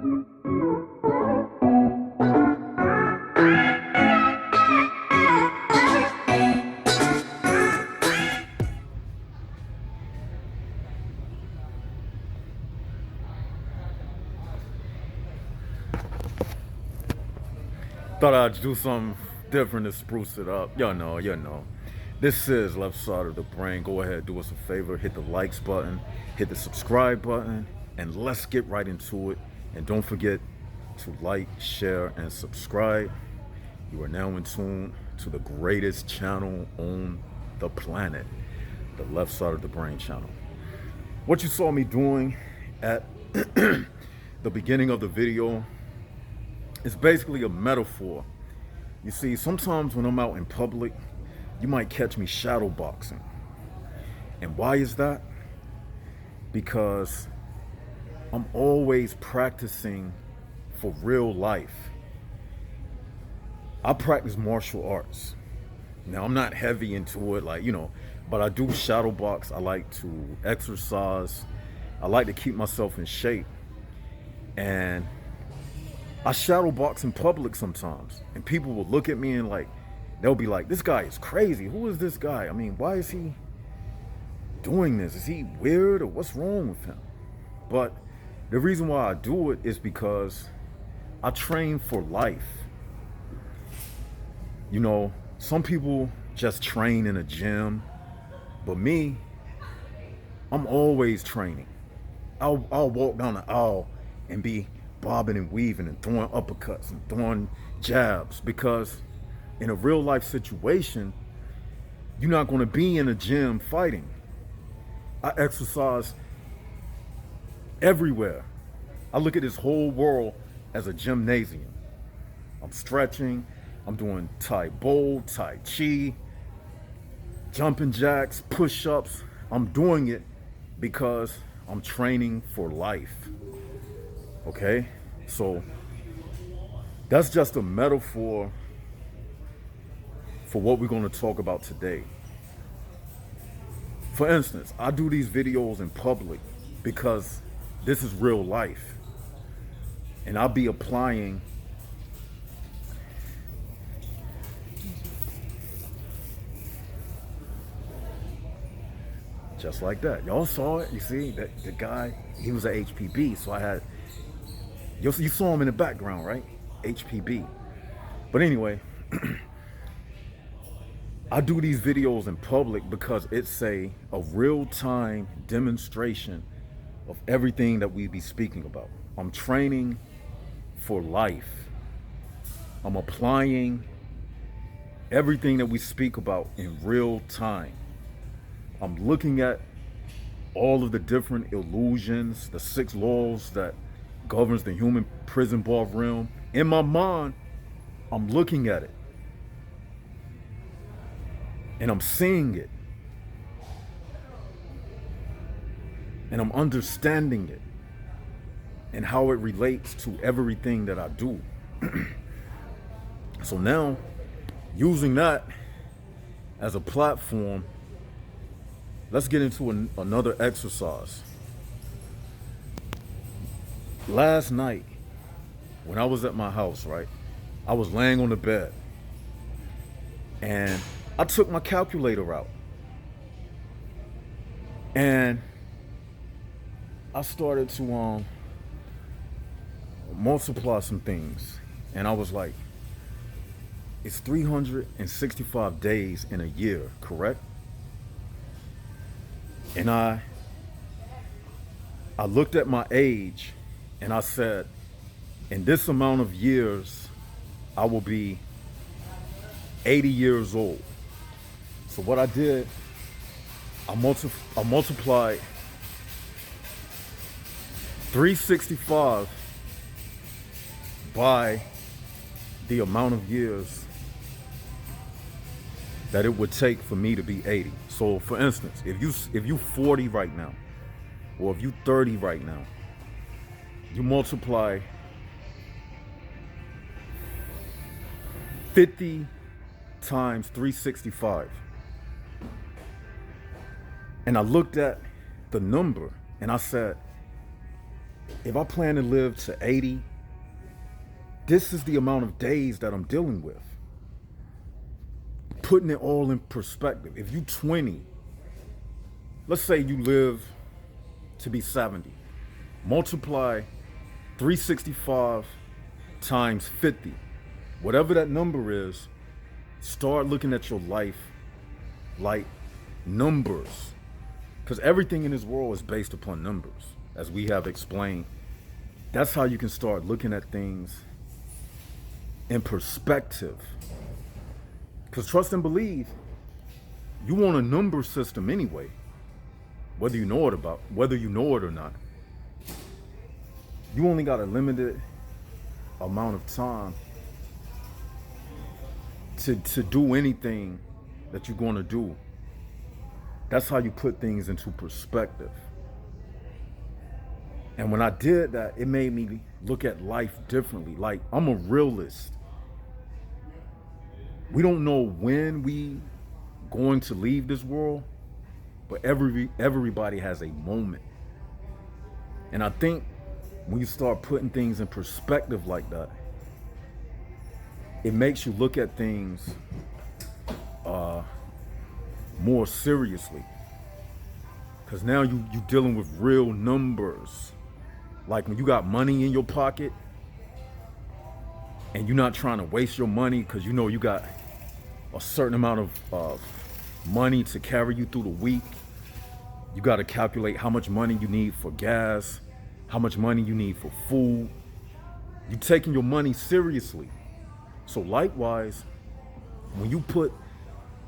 Thought I'd do something different to spruce it up. You know. This is Left Side of the Brain. Go ahead, do us a favor, hit the likes button, hit the subscribe button, and let's get right into it. And don't forget to like, share, and subscribe. You are now in tune to the greatest channel on the planet, the Left Side of the Brain channel. What you saw me doing at the beginning of the video is basically a metaphor. You see, sometimes when I'm out in public, you might catch me shadow boxing. And why is that? Because I'm always practicing for real life. I practice martial arts. Now, I'm not heavy into it, but I do shadow box. I like to exercise. I like to keep myself in shape. And I shadow box in public sometimes, and people will look at me and they'll be like, this guy is crazy. Who is this guy? I mean, why is he doing this? Is he weird or what's wrong with him? But the reason why I do it is because I train for life. You know, some people just train in a gym, but me, I'm always training. I'll walk down the aisle and be bobbing and weaving and throwing uppercuts and throwing jabs, because in a real life situation, you're not going to be in a gym fighting. I exercise everywhere. I look at this whole world as a gymnasium. I'm stretching, I'm doing Tai Bo, Tai Chi, jumping jacks, push-ups. I'm doing it because I'm training for life. Okay, so that's just a metaphor for what we're going to talk about today. For instance, I do these videos in public because this is real life, and I'll be applying just like that. Y'all saw it. You see that the guy, he was at HPB, so I had. You saw him in the background, right? HPB. But anyway, I do these videos in public because it's a real-time demonstration of everything that we be speaking about. I'm training for life. I'm applying everything that we speak about in real time. I'm looking at all of the different illusions, the 6 laws that governs the human prison bar realm. In my mind, I'm looking at it and I'm seeing it and I'm understanding it and how it relates to everything that I do. So now, using that as a platform, let's get into another exercise. Last night, when I was at my house, right, I was laying on the bed and I took my calculator out and I started to multiply some things, and I was like, it's 365 days in a year, correct? And I looked at my age and I said, in this amount of years, I will be 80 years old. So what I did, I multiplied 365 by the amount of years that it would take for me to be 80. So for instance, if you 40 right now, or if you 30 right now, you multiply 50 times 365. And I looked at the number and I said, If I plan to live to 80, this is the amount of days that I'm dealing with. Putting it all in perspective. If you 20, let's say you live to be 70, multiply 365 times 50, whatever that number is, start looking at your life like numbers. Because everything in this world is based upon numbers, as we have explained. That's how you can start looking at things in perspective. Because trust and believe, you want a number system anyway, whether you know it or not. You only got a limited amount of time to do anything that you're going to do. That's how you put things into perspective. And when I did that, it made me look at life differently. Like, I'm a realist. We don't know when we going to leave this world, but everybody has a moment. And I think when you start putting things in perspective like that, it makes you look at things more seriously. Because now you dealing with real numbers. Like when you got money in your pocket and you're not trying to waste your money because you know you got a certain amount of money to carry you through the week. You got to calculate how much money you need for gas, how much money you need for food. You're taking your money seriously. So likewise, when you put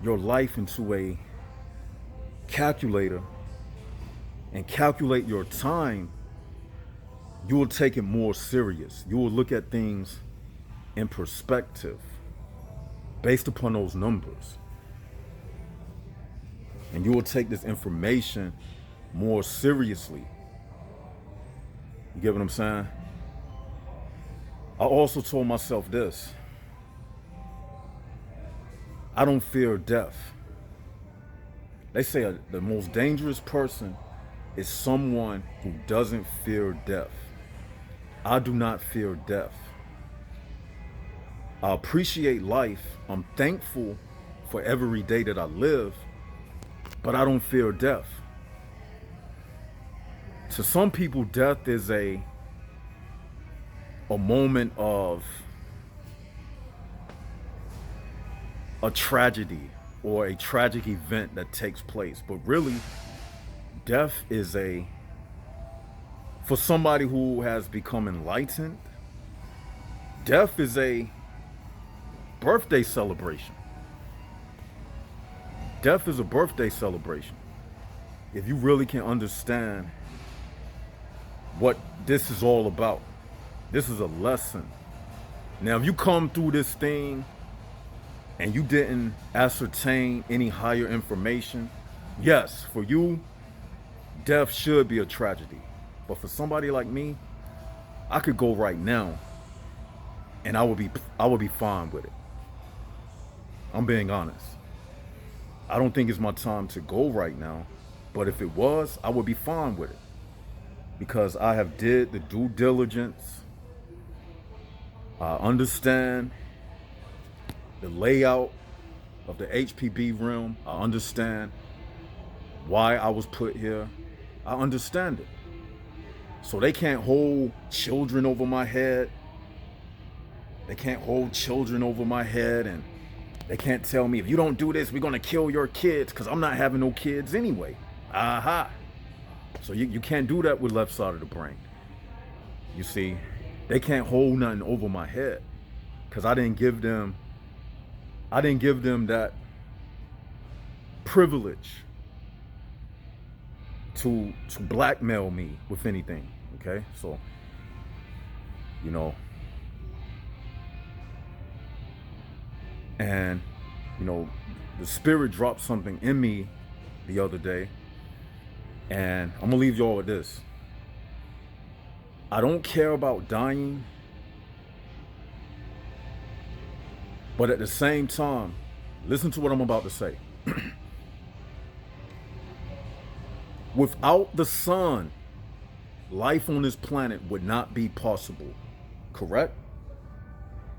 your life into a calculator and calculate your time, you will take it more serious. You will look at things in perspective based upon those numbers. And you will take this information more seriously. You get what I'm saying? I also told myself this: I don't fear death. They say the most dangerous person is someone who doesn't fear death. I do not fear death. I appreciate life. I'm thankful for every day that I live, but I don't fear death. To some people, death is a moment of a tragedy or a tragic event that takes place. But really, death is for somebody who has become enlightened, death is a birthday celebration. Death is a birthday celebration. If you really can understand what this is all about, this is a lesson. Now, if you come through this thing and you didn't ascertain any higher information, yes, for you, death should be a tragedy. But for somebody like me, I could go right now and I would be fine with it. I'm being honest. I don't think it's my time to go right now, but if it was, I would be fine with it. Because I have did the due diligence. I understand the layout of the HPB realm. I understand why I was put here. I understand it. So they can't hold children over my head. They can't hold children over my head, and they can't tell me, if you don't do this, we're gonna kill your kids, because I'm not having no kids anyway. Aha. So you can't do that with left side of the brain. You see, they can't hold nothing over my head because I didn't give them that privilege to blackmail me with anything. Okay, so and the spirit dropped something in me the other day, and I'm gonna leave y'all with this. I don't care about dying, but at the same time, listen to what I'm about to say. Without the sun, life on this planet would not be possible, correct?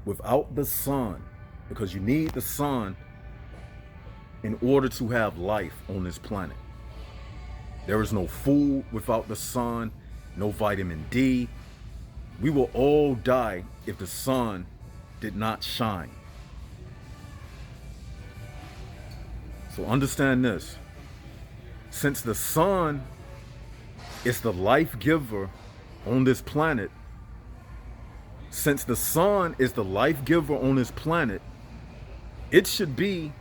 Without the sun, because you need the sun in order to have life on this planet. There is no food without the sun, no vitamin D. We will all die if the sun did not shine. So understand this. Since the sun is the life giver on this planet, since the sun is the life giver on this planet, it should be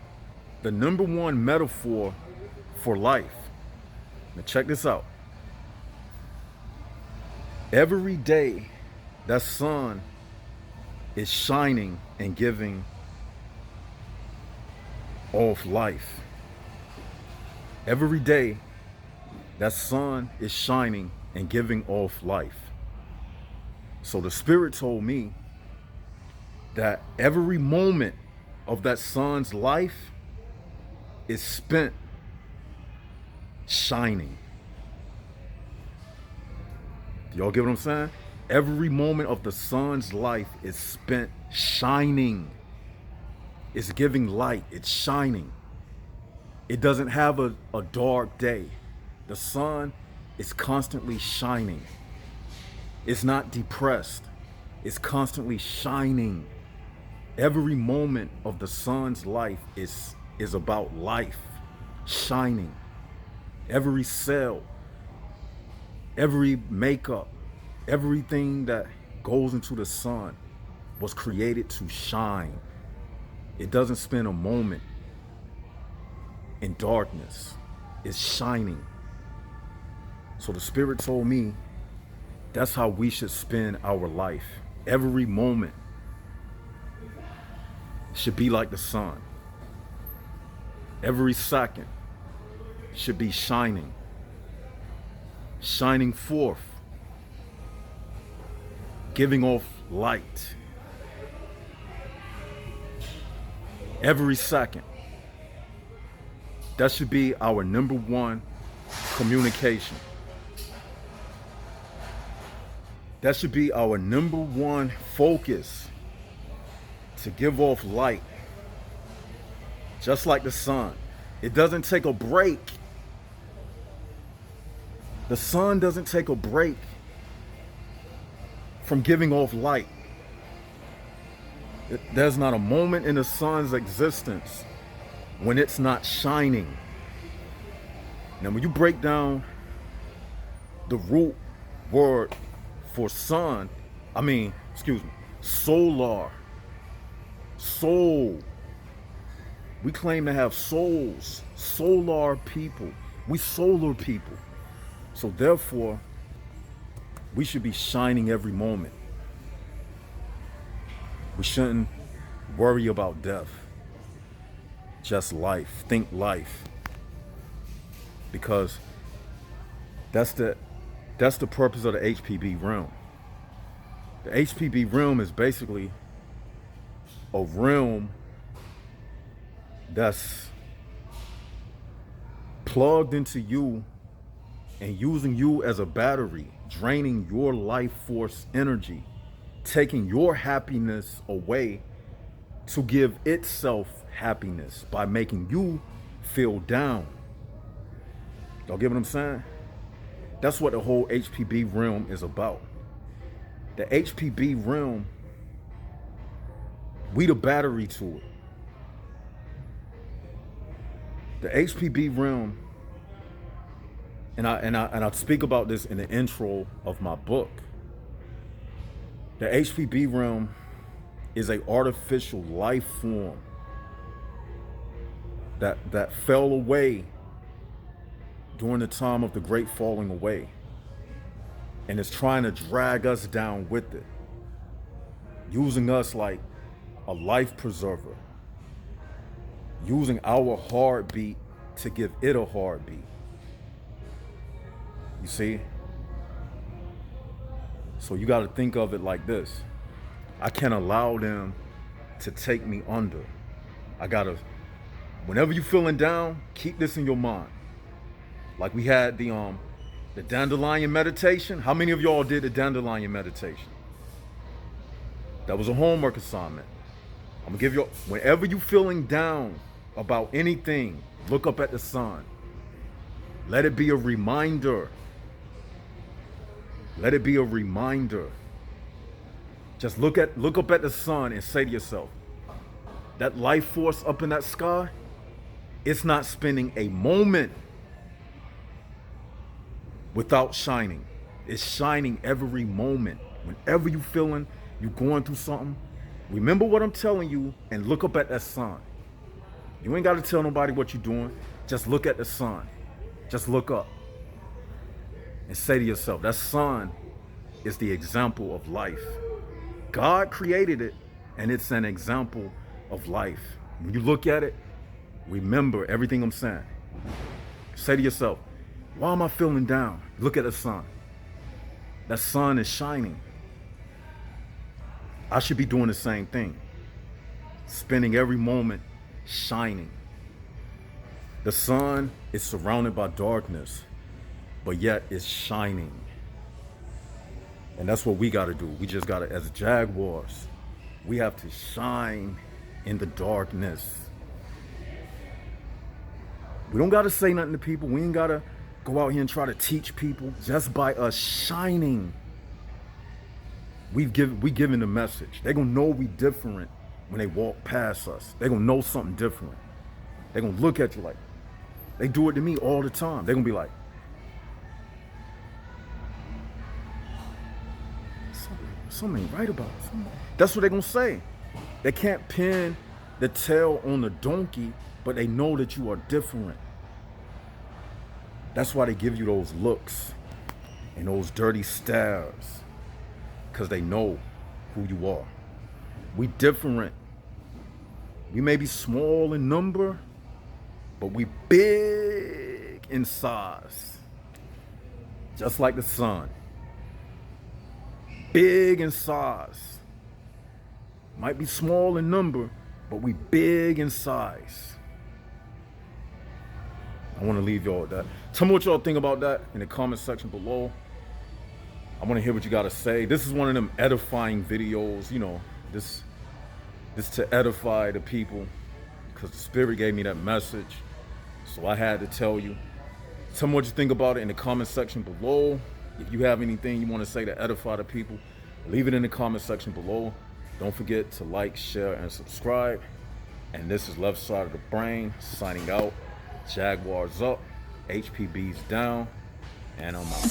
the number one metaphor for life. Now check this out. Every day that sun is shining and giving off life. Every day that sun is shining and giving off life. So the Spirit told me that every moment of that sun's life is spent shining. Do y'all get what I'm saying? Every moment of the sun's life is spent shining. It's giving light. It's shining. It doesn't have a dark day. The sun is constantly shining. It's not depressed. It's constantly shining. Every moment of the sun's life is about life, shining. Every cell, every makeup, everything that goes into the sun was created to shine. It doesn't spend a moment in darkness. It's shining. So the Spirit told me that's how we should spend our life. Every moment should be like the sun. Every second should be shining forth, giving off light. Every second. That should be our number one communication. That should be our number one focus, to give off light. Just like the sun. It doesn't take a break. The sun doesn't take a break from giving off light. There's not a moment in the sun's existence when it's not shining. Now, when you break down the root word for sun, solar, soul. We claim to have souls, solar people. We solar people. So therefore, we should be shining every moment. We shouldn't worry about death. Just life. Think life. Because that's the purpose of the HPB realm. The HPB realm is basically a realm that's plugged into you and using you as a battery, draining your life force energy, taking your happiness away to give itself happiness by making you feel down. Y'all get what I'm saying? That's what the whole HPB realm is about. The HPB realm, we the battery to it. The HPB realm, and I speak about this in the intro of my book. The HPB realm is an artificial life form that fell away during the time of the great falling away, and is trying to drag us down with it, using us like a life preserver, using our heartbeat to give it a heartbeat. You see? So you got to think of it like this. I can't allow them to take me under. Whenever you're feeling down, keep this in your mind. Like we had the The dandelion meditation. How many of y'all did the dandelion meditation? That was a homework assignment. I'm gonna give you, whenever you feeling down about anything, look up at the sun. Let it be a reminder. Let it be a reminder. Just look up at the sun and say to yourself, that life force up in that sky, it's not spending a moment without shining. It's shining every moment. Whenever you feeling you going through something, remember what I'm telling you and look up at that sun. You ain't got to tell nobody what you're doing. Just look at the sun. Just look up and say to yourself, that sun is the example of life. God created it, and it's an example of life. When you look at it, remember everything I'm saying. Say to yourself, why am I feeling down? Look at the sun. That sun is shining. I should be doing the same thing. Spending every moment shining. The sun is surrounded by darkness, but yet it's shining. And that's what we got to do. We just got to, as Jaguars, we have to shine in the darkness. We don't got to say nothing to people. We ain't got to go out here and try to teach people. Just by us shining, we giving the message. They're going to know we different when they walk past us. They're going to know something different. They're going to look at you like, they do it to me all the time. They're going to be like, something ain't right about it. That's what they're going to say. They can't pin the tail on the donkey, but they know that you are different. That's why they give you those looks and those dirty stares, because they know who you are. We different. We may be small in number, but we big in size. Just like the sun. Big in size. Might be small in number, but we big in size. I want to leave y'all with that. Tell me what y'all think about that in the comment section below. I want to hear what you got to say. This is one of them edifying videos, you know, this to edify the people, because the Spirit gave me that message. So I had to tell you. Tell me what you think about it in the comment section below. If you have anything you want to say to edify the people, leave it in the comment section below. Don't forget to like, share, and subscribe. And this is Left Side of the Brain signing out. Jaguars up, HPB's down, and I'm out.